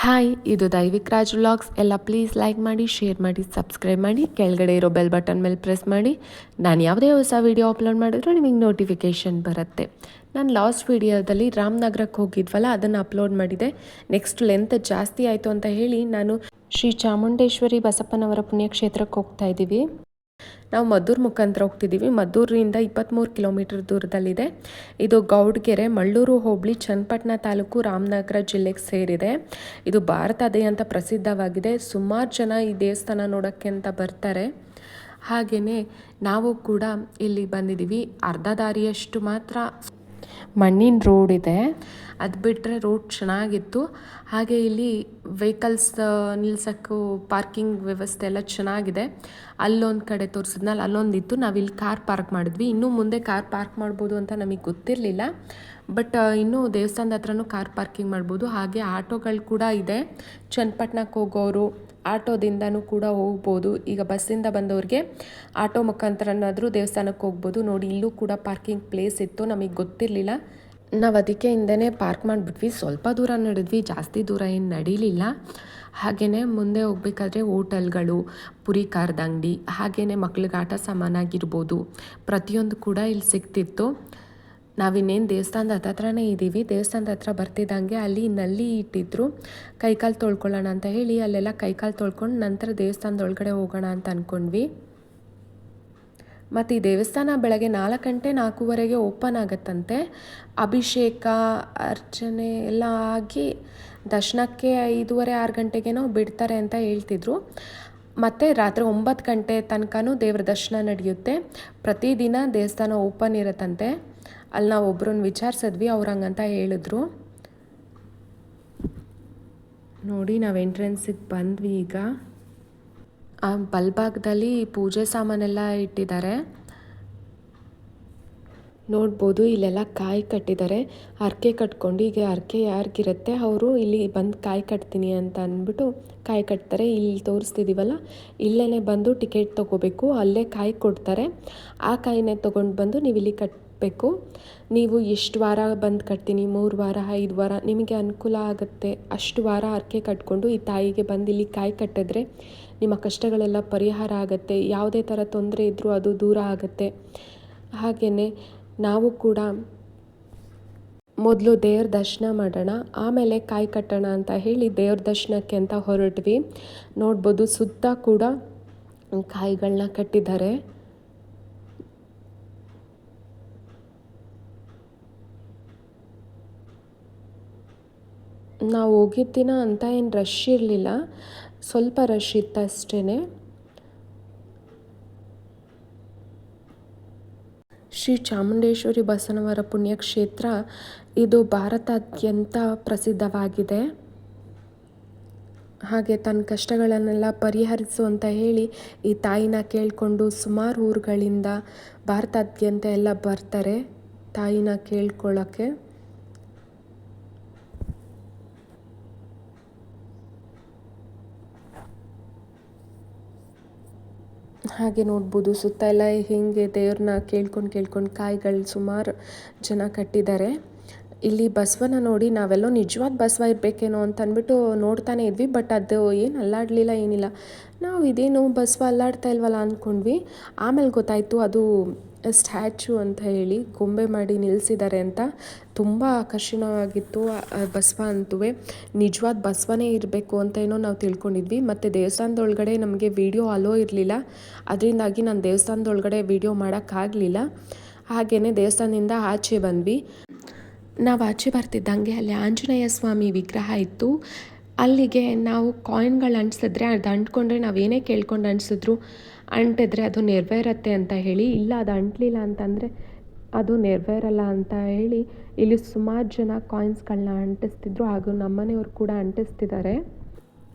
Hi, ಇದು Daivik Raj vlogs. ಎಲ್ಲ please like ಮಾಡಿ, ಶೇರ್ ಮಾಡಿ, ಸಬ್ಸ್ಕ್ರೈಬ್ ಮಾಡಿ, ಕೆಳಗಡೆ ಇರೋ ಬೆಲ್ ಬಟನ್ ಮೇಲೆ ಪ್ರೆಸ್ ಮಾಡಿ. ನಾನು ಯಾವುದೇ ಹೊಸ ವೀಡಿಯೋ ಅಪ್ಲೋಡ್ ಮಾಡಿದ್ರು ನಿಮಗೆ ನೋಟಿಫಿಕೇಷನ್ ಬರುತ್ತೆ. ನಾನು ಲಾಸ್ಟ್ ವೀಡಿಯೋದಲ್ಲಿ ರಾಮನಗರಕ್ಕೆ ಹೋಗಿದ್ವಲ್ಲ, ಅದನ್ನು ಅಪ್ಲೋಡ್ ಮಾಡಿದೆ. ನೆಕ್ಸ್ಟ್ ಲೆಂತ್ ಜಾಸ್ತಿ ಆಯಿತು ಅಂತ ಹೇಳಿ ನಾನು ಶ್ರೀ ಚಾಮುಂಡೇಶ್ವರಿ ಬಸಪ್ಪನವರ ಪುಣ್ಯಕ್ಷೇತ್ರಕ್ಕೆ ಹೋಗ್ತಾ ಇದ್ದೀವಿ. ನಾವು ಮದ್ದೂರು ಮುಖಾಂತರ ಹೋಗ್ತಿದ್ದೀವಿ. ಮದ್ದೂರಿನಿಂದ 23 ಕಿಲೋಮೀಟರ್ ದೂರದಲ್ಲಿದೆ. ಇದು ಗೌಡ್ಗೆರೆ, ಮಳ್ಳೂರು ಹೋಬಳಿ, ಚನ್ನಪಟ್ಟಣ ತಾಲೂಕು, ರಾಮನಗರ ಜಿಲ್ಲೆಗೆ ಸೇರಿದೆ. ಇದು ಭಾರತಾದ್ಯಂತ ಪ್ರಸಿದ್ಧವಾಗಿದೆ. ಸುಮಾರು ಜನ ಈ ದೇವಸ್ಥಾನ ನೋಡೋಕ್ಕೆ ಅಂತ ಬರ್ತಾರೆ. ಹಾಗೆಯೇ ನಾವು ಕೂಡ ಇಲ್ಲಿ ಬಂದಿದ್ದೀವಿ. ಅರ್ಧ ದಾರಿಯಷ್ಟು ಮಾತ್ರ ಮಣ್ಣಿನ ರೋಡ್ ಇದೆ. ಅದು ಬಿಟ್ಟರೆ ರೋಡ್ ಚೆನ್ನಾಗಿತ್ತು. ಹಾಗೆ ಇಲ್ಲಿ ವೆಹಿಕಲ್ಸ್ ನಿಲ್ಸೋಕ್ಕೂ ಪಾರ್ಕಿಂಗ್ ವ್ಯವಸ್ಥೆ ಎಲ್ಲ ಚೆನ್ನಾಗಿದೆ. ಅಲ್ಲೊಂದು ಕಡೆ ತೋರಿಸಿದ್ನಲ್ಲ, ಅಲ್ಲೊಂದಿತ್ತು. ನಾವಿಲ್ಲಿ ಕಾರ್ ಪಾರ್ಕ್ ಮಾಡಿದ್ವಿ. ಇನ್ನೂ ಮುಂದೆ ಕಾರ್ ಪಾರ್ಕ್ ಮಾಡ್ಬೋದು ಅಂತ ನಮಗೆ ಗೊತ್ತಿರಲಿಲ್ಲ. ಬಟ್ ಇನ್ನೂ ದೇವಸ್ಥಾನದ ಹತ್ರನೂ ಕಾರ್ ಪಾರ್ಕಿಂಗ್ ಮಾಡ್ಬೋದು. ಹಾಗೆ ಆಟೋಗಳು ಕೂಡ ಇದೆ. ಚನ್ನಪಟ್ಟಣಕ್ಕೆ ಹೋಗೋರು ಆಟೋದಿಂದನೂ ಕೂಡ ಹೋಗ್ಬೋದು. ಈಗ ಬಸ್ಸಿಂದ ಬಂದವ್ರಿಗೆ ಆಟೋ ಮುಖಾಂತರನಾದರೂ ದೇವಸ್ಥಾನಕ್ಕೆ ಹೋಗ್ಬೋದು. ನೋಡಿ, ಇಲ್ಲೂ ಕೂಡ ಪಾರ್ಕಿಂಗ್ ಪ್ಲೇಸ್ ಇತ್ತು, ನಮಗೆ ಗೊತ್ತಿರಲಿಲ್ಲ. ನಾವು ಅದಕ್ಕೆ ಹಿಂದೆನೇ ಪಾರ್ಕ್ ಮಾಡಿಬಿಟ್ವಿ. ಸ್ವಲ್ಪ ದೂರ ನಡೆದ್ವಿ, ಜಾಸ್ತಿ ದೂರ ಏನು ನಡೀಲಿಲ್ಲ. ಹಾಗೆಯೇ ಮುಂದೆ ಹೋಗ್ಬೇಕಾದ್ರೆ ಹೋಟೆಲ್ಗಳು, ಪುರಿ ಖಾರದ ಅಂಗಡಿ, ಹಾಗೆಯೇ ಮಕ್ಳಿಗೆ ಆಟ ಸಾಮಾನಾಗಿರ್ಬೋದು, ಪ್ರತಿಯೊಂದು ಕೂಡ ಇಲ್ಲಿ ಸಿಗ್ತಿತ್ತು. ನಾವಿನ್ನೇನು ದೇವಸ್ಥಾನದ ಹತ್ರನೇ ಇದ್ದೀವಿ. ದೇವಸ್ಥಾನದ ಹತ್ರ ಬರ್ತಿದ್ದಂಗೆ ಅಲ್ಲಿ ನಲ್ಲಿ ಇಟ್ಟಿದ್ರು. ಕೈಕಾಲು ತೊಳ್ಕೊಳ್ಳೋಣ ಅಂತ ಹೇಳಿ ಅಲ್ಲೆಲ್ಲ ಕೈಕಾಲು ತೊಳ್ಕೊಂಡು ನಂತರ ದೇವಸ್ಥಾನದೊಳಗಡೆ ಹೋಗೋಣ ಅಂತ ಅಂದ್ಕೊಂಡ್ವಿ. ಮತ್ತು ಈ ದೇವಸ್ಥಾನ ಬೆಳಗ್ಗೆ 4 ಗಂಟೆ 4:15 ಓಪನ್ ಆಗುತ್ತಂತೆ. ಅಭಿಷೇಕ ಅರ್ಚನೆ ಎಲ್ಲ ಆಗಿ ದರ್ಶನಕ್ಕೆ 5:30 6 ಗಂಟೆಗೇನೋ ಬಿಡ್ತಾರೆ ಅಂತ ಹೇಳ್ತಿದ್ರು. ಮತ್ತು ರಾತ್ರಿ 9 ಗಂಟೆ ತನಕನೂ ದೇವ್ರ ದರ್ಶನ ನಡೆಯುತ್ತೆ. ಪ್ರತಿದಿನ ದೇವಸ್ಥಾನ ಓಪನ್ ಇರುತ್ತಂತೆ. ಅಲ್ಲಿ ನಾವು ಒಬ್ರನ್ನ ವಿಚಾರಿಸಿದ್ವಿ, ಅವ್ರು ಹಂಗಂತ ಹೇಳಿದ್ರು. ನೋಡಿ, ನಾವು ಎಂಟ್ರೆನ್ಸಿಗೆ ಬಂದ್ವಿ. ಈಗ ಆ ಬಲ್ಭಾಗದಲ್ಲಿ ಪೂಜೆ ಸಾಮಾನೆಲ್ಲ ಇಟ್ಟಿದ್ದಾರೆ. ನೋಡ್ಬೋದು, ಇಲ್ಲೆಲ್ಲ ಕಾಯಿ ಕಟ್ಟಿದ್ದಾರೆ. ಹರಕೆ ಕಟ್ಕೊಂಡು, ಈಗ ಹರಕೆ ಯಾರಿಗಿರುತ್ತೆ ಅವರು ಇಲ್ಲಿ ಬಂದು ಕಾಯಿ ಕಟ್ತೀನಿ ಅಂತ ಅಂದ್ಬಿಟ್ಟು ಕಾಯಿ ಕಟ್ತಾರೆ. ಇಲ್ಲಿ ತೋರಿಸ್ತಿದ್ದೀವಲ್ಲ, ಇಲ್ಲೇ ಬಂದು ಟಿಕೆಟ್ ತೊಗೋಬೇಕು. ಅಲ್ಲೇ ಕಾಯಿ ಕೊಡ್ತಾರೆ. ಆ ಕಾಯಿನೇ ತೊಗೊಂಡು ಬಂದು ನೀವು ಇಲ್ಲಿ ಕಟ್ಟಬೇಕು. ನೀವು ಎಷ್ಟು ವಾರ ಬಂದು ಕಟ್ತೀನಿ, 3 ವಾರ 5 ವಾರ ನಿಮಗೆ ಅನುಕೂಲ ಆಗುತ್ತೆ ಅಷ್ಟು ವಾರ ಹರಕೆ ಕಟ್ಕೊಂಡು ಈ ತಾಯಿಗೆ ಬಂದು ಇಲ್ಲಿ ಕಾಯಿ ಕಟ್ಟಿದ್ರೆ ನಿಮ್ಮ ಕಷ್ಟಗಳೆಲ್ಲ ಪರಿಹಾರ ಆಗುತ್ತೆ. ಯಾವುದೇ ಥರ ತೊಂದರೆ ಇದ್ದರೂ ಅದು ದೂರ ಆಗುತ್ತೆ. ಹಾಗೆಯೇ ನಾವು ಕೂಡ ಮೊದಲು ದೇವ್ರ ದರ್ಶನ ಮಾಡೋಣ, ಆಮೇಲೆ ಕಾಯಿ ಕಟ್ಟೋಣ ಅಂತ ಹೇಳಿ ದೇವ್ರ ದರ್ಶನಕ್ಕೆ ಅಂತ ಹೊರಟ್ವಿ. ನೋಡ್ಬೋದು, ಸುತ್ತ ಕೂಡ ಕಾಯಿಗಳನ್ನ ಕಟ್ಟಿದ್ದಾರೆ. ನಾವು ಹೋಗಿದ್ದ ದಿನ ಅಂತ ಏನು ರಶ್ ಇರಲಿಲ್ಲ, ಸ್ವಲ್ಪ ರಶ್ ಇತ್ತು ಅಷ್ಟೇ. ಶ್ರೀ ಚಾಮುಂಡೇಶ್ವರಿ ಬಸವನವರ ಪುಣ್ಯಕ್ಷೇತ್ರ ಇದು ಭಾರತಾದ್ಯಂತ ಪ್ರಸಿದ್ಧವಾಗಿದೆ. ಹಾಗೆ ತನ್ನ ಕಷ್ಟಗಳನ್ನೆಲ್ಲ ಪರಿಹರಿಸು ಅಂತ ಹೇಳಿ ಈ ತಾಯಿನ ಕೇಳಿಕೊಂಡು ಸುಮಾರು ಊರುಗಳಿಂದ ಭಾರತಾದ್ಯಂತ ಎಲ್ಲ ಬರ್ತಾರೆ ತಾಯಿನ ಕೇಳ್ಕೊಳ್ಳೋಕ್ಕೆ. ಹಾಗೆ ನೋಡ್ಬೋದು, ಸುತ್ತ ಎಲ್ಲ ಹೀಗೆ ದೇವ್ರನ್ನ ಕೇಳ್ಕೊಂಡು ಕಾಯಿಗಳು ಸುಮಾರು ಜನ ಕಟ್ಟಿದ್ದಾರೆ. ಇಲ್ಲಿ ಬಸವನ ನೋಡಿ ನಾವೆಲ್ಲೋ ನಿಜವಾದ ಬಸವ ಇರಬೇಕೇನೋ ಅಂತ ಅಂದ್ಬಿಟ್ಟು ನೋಡ್ತಾನೆ ಇದ್ವಿ. ಬಟ್ ಅದು ಏನು ಅಲ್ಲಾಡಲಿಲ್ಲ, ಏನಿಲ್ಲ. ನಾವು ಇದೇನು ಬಸವ ಅಲ್ಲಾಡ್ತಾ ಇಲ್ವಲ್ಲ ಅಂದ್ಕೊಂಡ್ವಿ. ಆಮೇಲೆ ಗೊತ್ತಾಯಿತು ಅದು ಸ್ಟ್ಯಾಚು ಅಂತ ಹೇಳಿ ಗೊಂಬೆ ಮಾಡಿ ನಿಲ್ಲಿಸಿದ್ದಾರೆ ಅಂತ. ತುಂಬ ಆಕರ್ಷಣವಾಗಿತ್ತು ಬಸವ ಅಂತೂ. ನಿಜವಾದ ಬಸವನೇ ಇರಬೇಕು ಅಂತ ಏನೋ ನಾವು ತಿಳ್ಕೊಂಡಿದ್ವಿ. ಮತ್ತು ದೇವಸ್ಥಾನದೊಳಗಡೆ ನಮಗೆ ವಿಡಿಯೋ ಅಲೋ ಇರಲಿಲ್ಲ, ಅದರಿಂದಾಗಿ ನಾನು ದೇವಸ್ಥಾನದೊಳಗಡೆ ವಿಡಿಯೋ ಮಾಡೋಕ್ಕಾಗಲಿಲ್ಲ. ಹಾಗೆಯೇ ದೇವಸ್ಥಾನದಿಂದ ಆಚೆ ಬಂದ್ವಿ. ನಾವು ಆಚೆ ಬರ್ತಿದ್ದಂಗೆ ಅಲ್ಲಿ ಆಂಜನೇಯ ಸ್ವಾಮಿ ವಿಗ್ರಹ ಇತ್ತು. ಅಲ್ಲಿಗೆ ನಾವು ಕಾಯಿನ್ಗಳು ಅಂಟಿಸಿದ್ರೆ ಅದು ಅಂಟ್ಕೊಂಡ್ರೆ ನಾವೇನೇ ಕೇಳ್ಕೊಂಡು ಅಂಟಿಸಿದ್ರು ಅಂಟಿದ್ರೆ ಅದು ನೆರವೇರತ್ತೆ ಅಂತ ಹೇಳಿ, ಇಲ್ಲ ಅದು ಅಂಟಲಿಲ್ಲ ಅಂತಂದರೆ ಅದು ನೆರವೇರಲ್ಲ ಅಂತ ಹೇಳಿ ಇಲ್ಲಿ ಸುಮಾರು ಜನ ಕಾಯಿನ್ಸ್ಗಳನ್ನ ಅಂಟಿಸ್ತಿದ್ರು. ಹಾಗೂ ನಮ್ಮನೆಯವರು ಕೂಡ ಅಂಟಿಸ್ತಿದ್ದಾರೆ.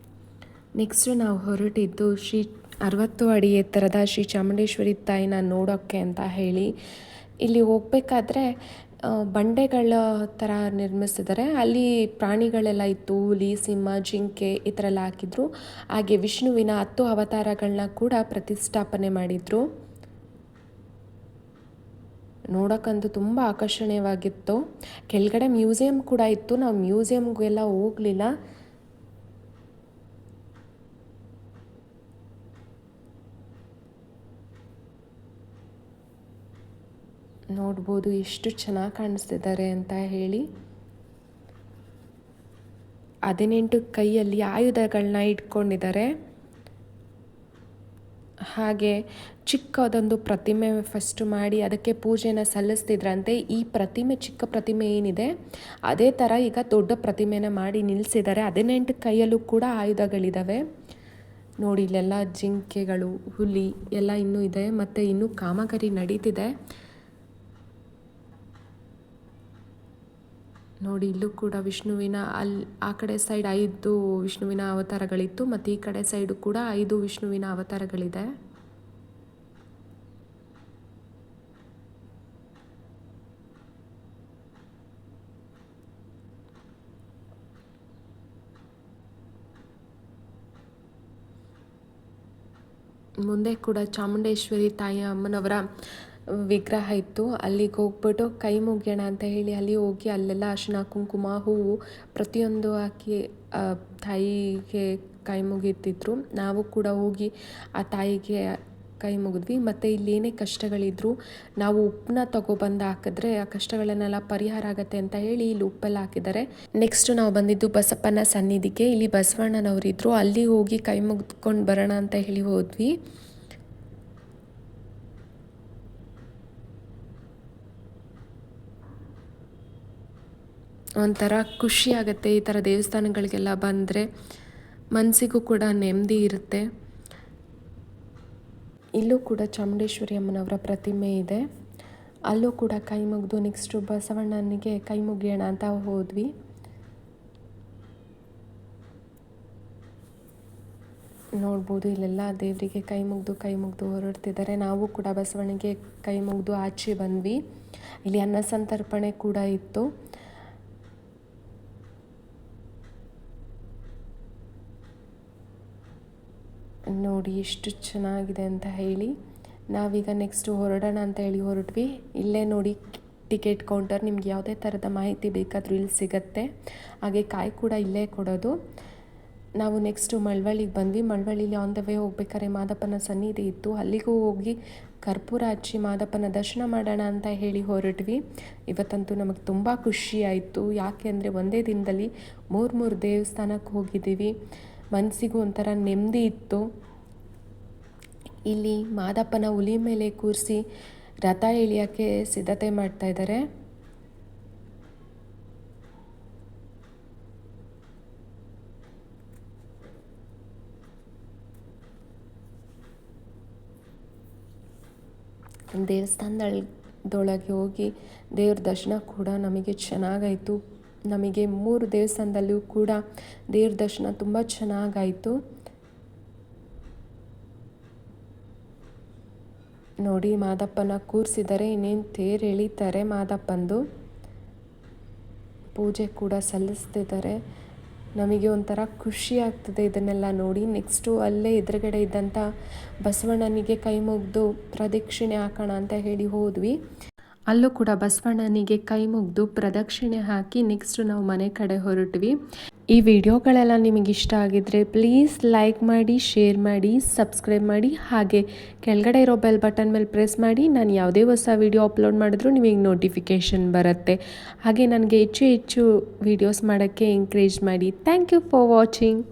ನೆಕ್ಸ್ಟು ನಾವು ಹೊರಟಿದ್ದು ಶ್ರೀ 60 ಅಡಿ ಎತ್ತರದ ಶ್ರೀ ಚಾಮುಂಡೇಶ್ವರಿ ತಾಯಿನ ನೋಡೋಕ್ಕೆ ಅಂತ ಹೇಳಿ. ಇಲ್ಲಿ ಹೋಗ್ಬೇಕಾದ್ರೆ ಬಂಡೆಗಳ ಥರ ನಿರ್ಮಿಸಿದ್ದಾರೆ. ಅಲ್ಲಿ ಪ್ರಾಣಿಗಳೆಲ್ಲ ಇತ್ತು, ಹುಲಿ, ಸಿಂಹ, ಜಿಂಕೆ ಈ ಥರ ಎಲ್ಲ ಹಾಕಿದ್ರು. ಹಾಗೆ ವಿಷ್ಣುವಿನ 10 ಅವತಾರಗಳನ್ನ ಕೂಡ ಪ್ರತಿಷ್ಠಾಪನೆ ಮಾಡಿದರು. ನೋಡೋಕ್ಕಂತೂ ತುಂಬ ಆಕರ್ಷಣೀಯವಾಗಿತ್ತು. ಕೆಳಗಡೆ ಮ್ಯೂಸಿಯಂ ಕೂಡ ಇತ್ತು. ನಾವು ಮ್ಯೂಸಿಯಮ್ಗೆಲ್ಲ ಹೋಗಲಿಲ್ಲ. ನೋಡ್ಬೋದು ಎಷ್ಟು ಚೆನ್ನಾಗಿ ಕಾಣಿಸ್ತಿದ್ದಾರೆ ಅಂತ ಹೇಳಿ. 18 ಕೈಯಲ್ಲಿ ಆಯುಧಗಳನ್ನ ಇಟ್ಕೊಂಡಿದ್ದಾರೆ. ಹಾಗೆ ಚಿಕ್ಕದೊಂದು ಪ್ರತಿಮೆ ಫಸ್ಟ್ ಮಾಡಿ ಅದಕ್ಕೆ ಪೂಜೆನ ಸಲ್ಲಿಸ್ತಿದ್ರಂತೆ. ಈ ಪ್ರತಿಮೆ, ಚಿಕ್ಕ ಪ್ರತಿಮೆ ಏನಿದೆ ಅದೇ ಥರ ಈಗ ದೊಡ್ಡ ಪ್ರತಿಮೆನ ಮಾಡಿ ನಿಲ್ಲಿಸಿದ್ದಾರೆ. 18 ಕೈಯಲ್ಲೂ ಕೂಡ ಆಯುಧಗಳಿದ್ದಾವೆ ನೋಡಿ. ಇಲ್ಲೆಲ್ಲ ಜಿಂಕೆಗಳು, ಹುಲಿ ಎಲ್ಲ ಇನ್ನೂ ಇದೆ, ಮತ್ತು ಇನ್ನೂ ಕಾಮಗಾರಿ ನಡೀತಿದೆ ನೋಡಿ. ಇಲ್ಲೂ ಕೂಡ ವಿಷ್ಣುವಿನ ಆ ಕಡೆ ಸೈಡ್ 5 ವಿಷ್ಣುವಿನ ಅವತಾರಗಳಿತ್ತು, ಮತ್ತು ಈ ಕಡೆ ಸೈಡು ಕೂಡ 5 ವಿಷ್ಣುವಿನ ಅವತಾರಗಳಿದೆ. ಮುಂದೆ ಕೂಡ ಚಾಮುಂಡೇಶ್ವರಿ ತಾಯಿ ಅಮ್ಮನವರ ವಿಗ್ರಹ ಇತ್ತು. ಅಲ್ಲಿಗೆ ಹೋಗ್ಬಿಟ್ಟು ಕೈ ಮುಗಿಯೋಣ ಅಂತ ಹೇಳಿ ಅಲ್ಲಿ ಹೋಗಿ ಅಲ್ಲೆಲ್ಲ ಅರಿಶಿನ, ಕುಂಕುಮ, ಹೂವು ಪ್ರತಿಯೊಂದು ಹಾಕಿ ತಾಯಿಗೆ ಕೈ ಮುಗಿತಿದ್ರು. ನಾವು ಕೂಡ ಹೋಗಿ ಆ ತಾಯಿಗೆ ಕೈ ಮುಗಿದ್ವಿ. ಮತ್ತು ಇಲ್ಲೇನೇ ಕಷ್ಟಗಳಿದ್ರು ನಾವು ಉಪ್ಪನ್ನ ತಗೊಬಂದು ಹಾಕಿದ್ರೆ ಆ ಕಷ್ಟಗಳನ್ನೆಲ್ಲ ಪರಿಹಾರ ಆಗುತ್ತೆ ಅಂತ ಹೇಳಿ ಇಲ್ಲಿ ಉಪ್ಪೆಲ್ಲ ಹಾಕಿದ್ದಾರೆ. ನೆಕ್ಸ್ಟ್ ನಾವು ಬಂದಿದ್ದು ಬಸಪ್ಪನ ಸನ್ನಿಧಿಗೆ. ಇಲ್ಲಿ ಬಸವಣ್ಣನವರಿದ್ರು, ಅಲ್ಲಿ ಹೋಗಿ ಕೈ ಮುಗಿದ್ಕೊಂಡು ಬರೋಣ ಅಂತ ಹೇಳಿ ಹೋದ್ವಿ. ಒಂಥರ ಖುಷಿ ಆಗುತ್ತೆ ಈ ಥರ ದೇವಸ್ಥಾನಗಳಿಗೆಲ್ಲ ಬಂದರೆ, ಮನಸ್ಸಿಗೂ ಕೂಡ ನೆಮ್ಮದಿ ಇರುತ್ತೆ. ಇಲ್ಲೂ ಕೂಡ ಚಾಮುಂಡೇಶ್ವರಿ ಅಮ್ಮನವರ ಪ್ರತಿಮೆ ಇದೆ, ಅಲ್ಲೂ ಕೂಡ ಕೈ ಮುಗಿದು ನೆಕ್ಸ್ಟು ಬಸವಣ್ಣನಿಗೆ ಕೈ ಮುಗಿಯೋಣ ಅಂತ ಹೋದ್ವಿ. ನೋಡ್ಬೋದು ಇಲ್ಲೆಲ್ಲ ದೇವರಿಗೆ ಕೈ ಮುಗಿದು ಹೊರಡ್ತಿದ್ದಾರೆ. ನಾವು ಕೂಡ ಬಸವಣ್ಣನಿಗೆ ಕೈ ಮುಗಿದು ಆಚೆ ಬಂದ್ವಿ. ಇಲ್ಲಿ ಅನ್ನ ಸಂತರ್ಪಣೆ ಕೂಡ ಇತ್ತು. ನೋಡಿ ಎಷ್ಟು ಚೆನ್ನಾಗಿದೆ ಅಂತ ಹೇಳಿ. ನಾವೀಗ ನೆಕ್ಸ್ಟು ಹೊರಡೋಣ ಅಂತ ಹೇಳಿ ಹೊರಟ್ವಿ. ಇಲ್ಲೇ ನೋಡಿ ಟಿಕೆಟ್ ಕೌಂಟರ್, ನಿಮ್ಗೆ ಯಾವುದೇ ಥರದ ಮಾಹಿತಿ ಬೇಕಾದರೂ ಇಲ್ಲಿ ಸಿಗುತ್ತೆ. ಹಾಗೆ ಕಾಯಿ ಕೂಡ ಇಲ್ಲೇ ಕೊಡೋದು. ನಾವು ನೆಕ್ಸ್ಟು ಮಳವಳ್ಳಿಗೆ ಬಂದ್ವಿ. ಮಳವಳ್ಳಿಲಿ ಆನ್ ದ ವೇ ಹೋಗ್ಬೇಕಾದ್ರೆ ಮಾದಪ್ಪನ ಸನ್ನಿಧಿ ಇತ್ತು, ಅಲ್ಲಿಗೂ ಹೋಗಿ ಕರ್ಪೂರ ಹಚ್ಚಿ ಮಾದಪ್ಪನ ದರ್ಶನ ಮಾಡೋಣ ಅಂತ ಹೇಳಿ ಹೊರಟ್ವಿ. ಇವತ್ತಂತೂ ನಮಗೆ ತುಂಬ ಖುಷಿ ಆಯಿತು. ಯಾಕೆ ಅಂದರೆ ಒಂದೇ ದಿನದಲ್ಲಿ 3 ದೇವಸ್ಥಾನಕ್ಕೆ ಹೋಗಿದ್ದೀವಿ. ಮನಸ್ಸಿಗೂ ಒಂಥರ ನೆಮ್ಮದಿ ಇತ್ತು. ಇಲ್ಲಿ ಮಾದಪ್ಪನ ಹುಲಿ ಮೇಲೆ ಕೂರಿಸಿ ರಥ ಎಳಿಯೋಕ್ಕೆ ಸಿದ್ಧತೆ ಮಾಡ್ತಾ ಇದ್ದಾರೆ. ದೇವಸ್ಥಾನದೊಳಗೆ ಹೋಗಿ ದೇವ್ರ ದರ್ಶನ ಕೂಡ ನಮಗೆ ಚೆನ್ನಾಗಾಯಿತು. ನಮಗೆ 3 ದೇವಸ್ಥಾನದಲ್ಲೂ ಕೂಡ ದೇವ್ರ ದರ್ಶನ ತುಂಬ ಚೆನ್ನಾಗಾಯಿತು. ನೋಡಿ ಮಾದಪ್ಪನ ಕೂರಿಸಿದ್ದಾರೆ, ಇನ್ನೇನು ತೇರು ಎಳಿತಾರೆ. ಮಾದಪ್ಪಂದು ಪೂಜೆ ಕೂಡ ಸಲ್ಲಿಸ್ತಿದ್ದಾರೆ. ನಮಗೆ ಒಂಥರ ಖುಷಿ ಆಗ್ತದೆ ಇದನ್ನೆಲ್ಲ ನೋಡಿ. ನೆಕ್ಸ್ಟು ಅಲ್ಲೇ ಎದುರುಗಡೆ ಇದ್ದಂಥ ಬಸವಣ್ಣನಿಗೆ ಕೈ ಮುಗಿದು ಪ್ರದಕ್ಷಿಣೆ ಹಾಕೋಣ ಅಂತ ಹೇಳಿ ಹೋದ್ವಿ. ಅಲ್ಲೂ ಕೂಡ ಬಸವಣ್ಣನಿಗೆ ಕೈ ಮುಗಿದು ಪ್ರದಕ್ಷಿಣೆ ಹಾಕಿ ನೆಕ್ಸ್ಟು ನಾವು ಮನೆ ಕಡೆ ಹೊರಟ್ವಿ. ಈ ವಿಡಿಯೋಗಳೆಲ್ಲ ನಿಮಗೆ ಇಷ್ಟ ಆಗಿದ್ದರೆ ಪ್ಲೀಸ್ ಲೈಕ್ ಮಾಡಿ, ಶೇರ್ ಮಾಡಿ, ಸಬ್ಸ್ಕ್ರೈಬ್ ಮಾಡಿ. ಹಾಗೆ ಕೆಳಗಡೆ ಇರೋ ಬೆಲ್ ಬಟನ್ ಮೇಲೆ ಪ್ರೆಸ್ ಮಾಡಿ. ನಾನು ಯಾವುದೇ ಹೊಸ ವಿಡಿಯೋ ಅಪ್ಲೋಡ್ ಮಾಡಿದ್ರೂ ನಿಮಗೆ ನೋಟಿಫಿಕೇಷನ್ ಬರುತ್ತೆ. ಹಾಗೆ ನನಗೆ ಹೆಚ್ಚು ವೀಡಿಯೋಸ್ ಮಾಡೋಕ್ಕೆ ಎಂಕರೇಜ್ ಮಾಡಿ. Thank you for watching.